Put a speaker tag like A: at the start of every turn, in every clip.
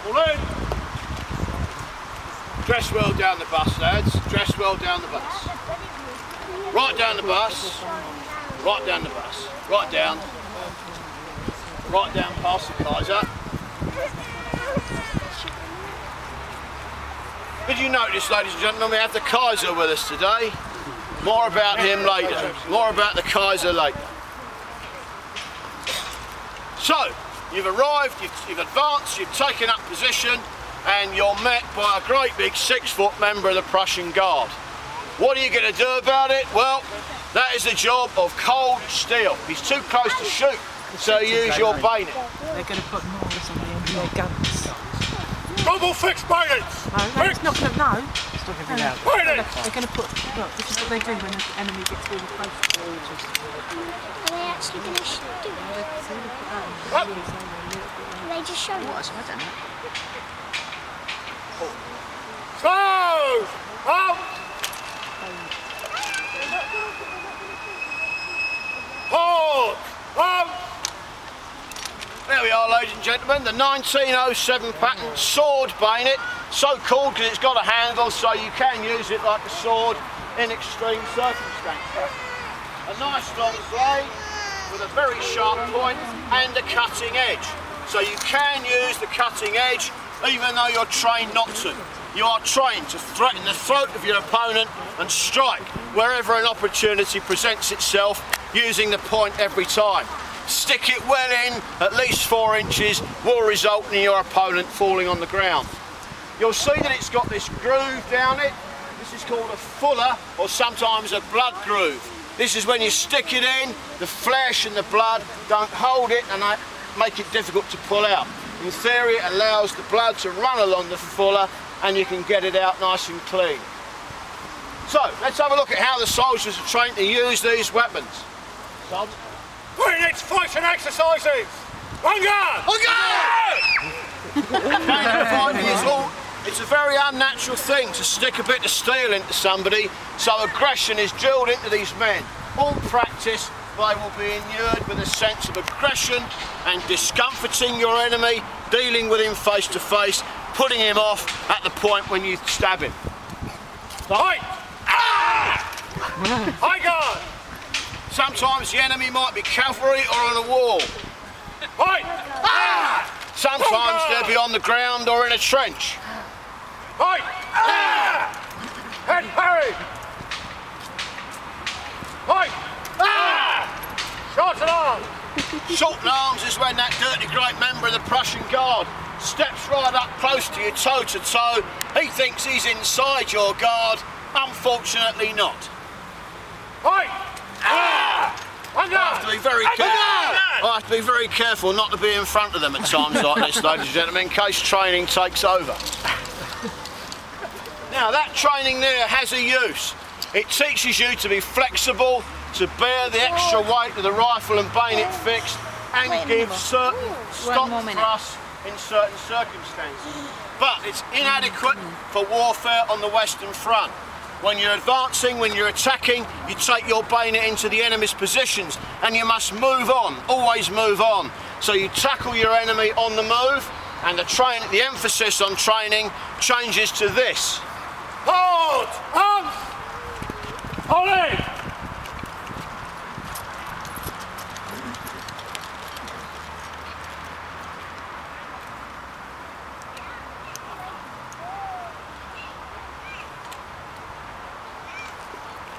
A: All in. Dress well down the bus, lads. Dress well down the bus. Right down the bus. Right down the bus. Right down. Right down past the Kaiser. Did you notice, ladies and gentlemen, we have the Kaiser with us today? More about him later. More about the Kaiser later. So, you've arrived, you've advanced, you've taken up position, and you're met by a great big 6-foot member of the Prussian Guard. What are you going to do about it? Well, that is the job of cold steel. He's too close to shoot, so use your bayonet.
B: They're going to put more on the end of their guns.
A: Double fixed bayonets!
B: No, it's not going to, no. It's not going to be loud.
A: Bayonets!
B: They're going to put, look, this is what they do when the enemy gets really close to them.
C: Are they actually going to do it? Can they just show you?
B: I don't know.
A: Slow! Out! Hold! Out! There we are, ladies and gentlemen, the 1907 pattern sword bayonet, so called because it's got a handle so you can use it like a sword in extreme circumstances. A nice long blade with a very sharp point and a cutting edge. So you can use the cutting edge even though you're trained not to. You are trained to threaten the throat of your opponent and strike wherever an opportunity presents itself, using the point every time. Stick it well in, at least 4 inches, will result in your opponent falling on the ground. You'll see that it's got this groove down it. This is called a fuller, or sometimes a blood groove. This is when you stick it in, the flesh and the blood don't hold it and make it difficult to pull out. In theory, it allows the blood to run along the fuller and you can get it out nice and clean. So, let's have a look at how the soldiers are trained to use these weapons. Bayonets, fighting exercises! On guard! On guard! It's a very unnatural thing to stick a bit of steel into somebody, so aggression is drilled into these men. All practice, they will be inured with a sense of aggression and discomforting your enemy, dealing with him face to face, putting him off at the point when you stab him. Fight! Ah! High guard! Sometimes the enemy might be cavalry or on a wall. Fight! Ah! Sometimes they'll be on the ground or in a trench. Fight! Ah! Head parry! Fight! Ah! Short arms! Short arms is when that dirty great member of the Prussian Guard steps right up close to you, toe to toe. He thinks he's inside your guard. Unfortunately not. Fight! Ah! I have to be very careful. I have to be very careful not to be in front of them at times like this, ladies and gentlemen, in case training takes over. Now that training there has a use. It teaches you to be flexible, to bear the extra weight of the rifle and bayonet fixed, and give certain stop thrusts in certain circumstances. But it's inadequate for warfare on the Western Front. When you're advancing, when you're attacking, you take your bayonet into the enemy's positions and you must move on, always move on. So you tackle your enemy on the move, and the emphasis on training changes to this. Hold! Hold in!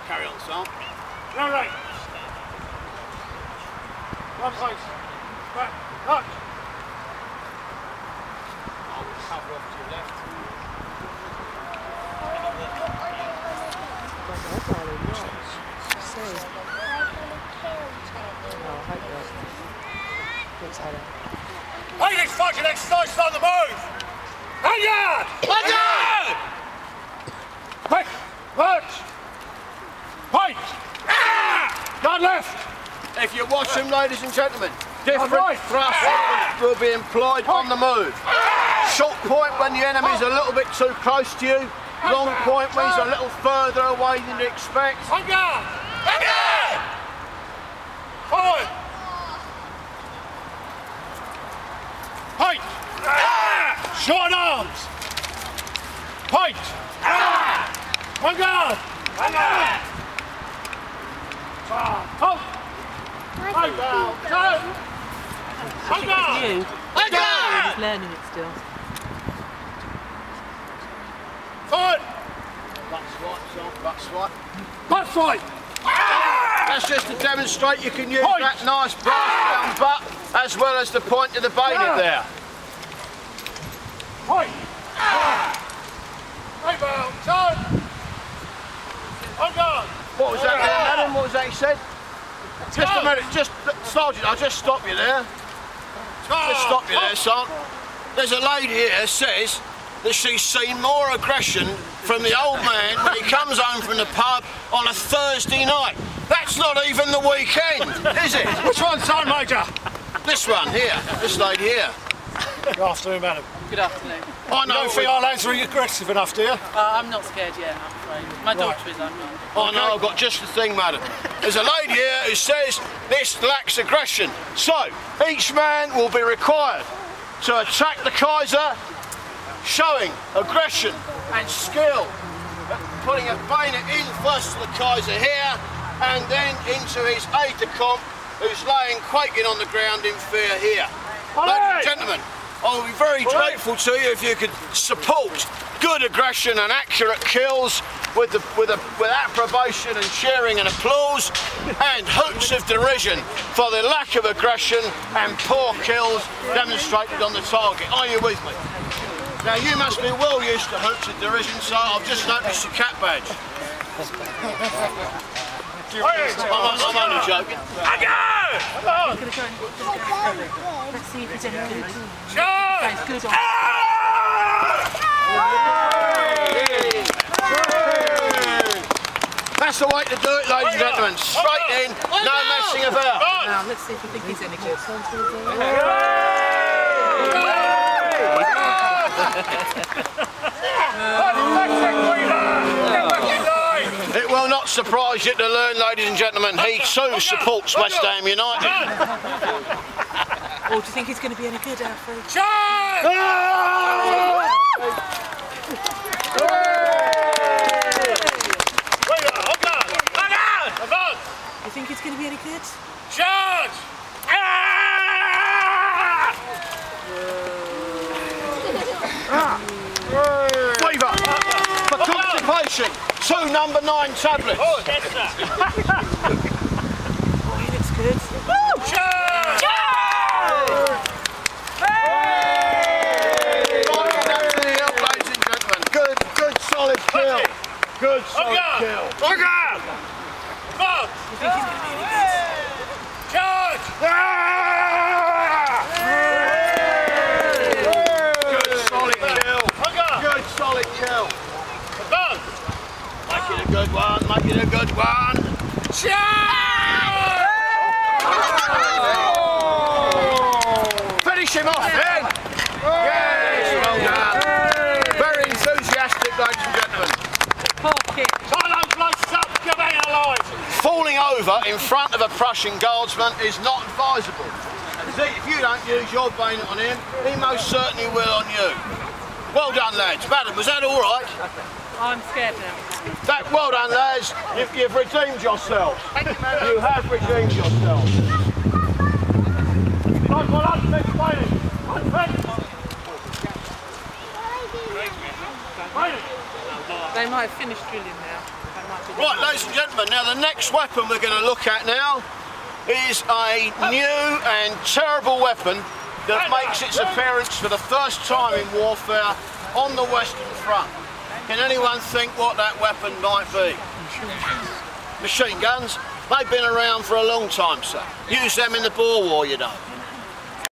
A: Carry on, Sam. All right. One place. Back. Touch. I will cover off to your left. Hey, this fucking exercise is on the move! Hang on! Hang on! Quick! March! Point! Ah! Guard left! If you watch them, ladies and gentlemen, different thrusts will be employed on the move. Short point when the enemy's a little bit too close to you. Long point when he's a little further away than you expect. On guard! On guard! Forward! Point! Ah!
D: Short arms. Point. On guard. Halt. On guard. On guard.
B: You.
D: On guard.
B: He's learning it still.
D: Forward.
A: That's right, son. That's right.
D: Butt fight.
A: That's just to demonstrate you can use that nice brass round butt as well as the point of the bayonet there.
D: Point. Right bow. Turn. On guard.
A: What was that there, Adam? What was that he said? Just a minute, Sergeant, I'll just stop you there. Just stop you there, son. There's a lady here says that she's seen more aggression from the old man when he comes home from the pub on a Thursday night. That's not even the weekend, is it?
D: Which one, Sergeant Major?
A: This one here, this lady here.
D: Good afternoon, madam.
B: Good afternoon.
A: I
D: You
A: know.
D: don't think our lads are aggressive enough, do you?
B: I'm not scared yet, I'm afraid. My daughter is, I'm not.
A: I know, I've got just the thing, madam. There's a lady here who says this lacks aggression. So, each man will be required to attack the Kaiser, showing aggression and skill. Putting a bayonet in first to the Kaiser here, and then into his aide-de-camp, who's laying quaking on the ground in fear here. Ladies and gentlemen, I will be very grateful to you if you could support good aggression and accurate kills with approbation and cheering and applause and hoots of derision for the lack of aggression and poor kills demonstrated on the target. Are you with me? Now you must be well used to hoots of derision, so I've just noticed your cap badge. I'm only joking.
B: Let's see if it's any good. Okay, good on.
A: That's the way to do it, ladies and gentlemen. Straight in, no messing about.
B: Now, let's see if we think he's any good.
A: It will not surprise you to learn, ladies and gentlemen, he too supports West Ham United.
B: Or do you think he's going to be any good, Alfred? You think it's going to be any good?
D: Charge!
A: Weaver, for constipation, 2 number 9 tablets.
D: Oh, yes, sir.
B: Oh, he looks good.
D: Charge!
A: Ladies and gentlemen, good solid kill. Good solid kill.
D: On guard! Come!
B: You think he's going to be any good?
D: Charge!
A: Good solid kill. Good solid kill.
D: Done!
A: Make it a good one, make it a good one.
D: Charge!
A: Finish him off then. Yes, well done. Very enthusiastic, ladies and gentlemen.
B: Poor kid.
D: Tie those blokes up, come out alive!
A: Falling over in front of a Prussian guardsman is not advisable. See, if you don't use your bayonet on him, he most certainly will on you. Well done, lads. Madam, was that all right?
B: I'm scared now.
A: Well done, lads. You've redeemed yourselves.
B: Thank you, madam.
A: You have redeemed yourselves.
B: They might have finished drilling now.
A: Right, ladies and gentlemen, now the next weapon we're going to look at now is a new and terrible weapon that makes its appearance for the first time in warfare on the Western Front. Can anyone think what that weapon might be? Machine guns. They've been around for a long time, sir. Use them in the Boer War, you know.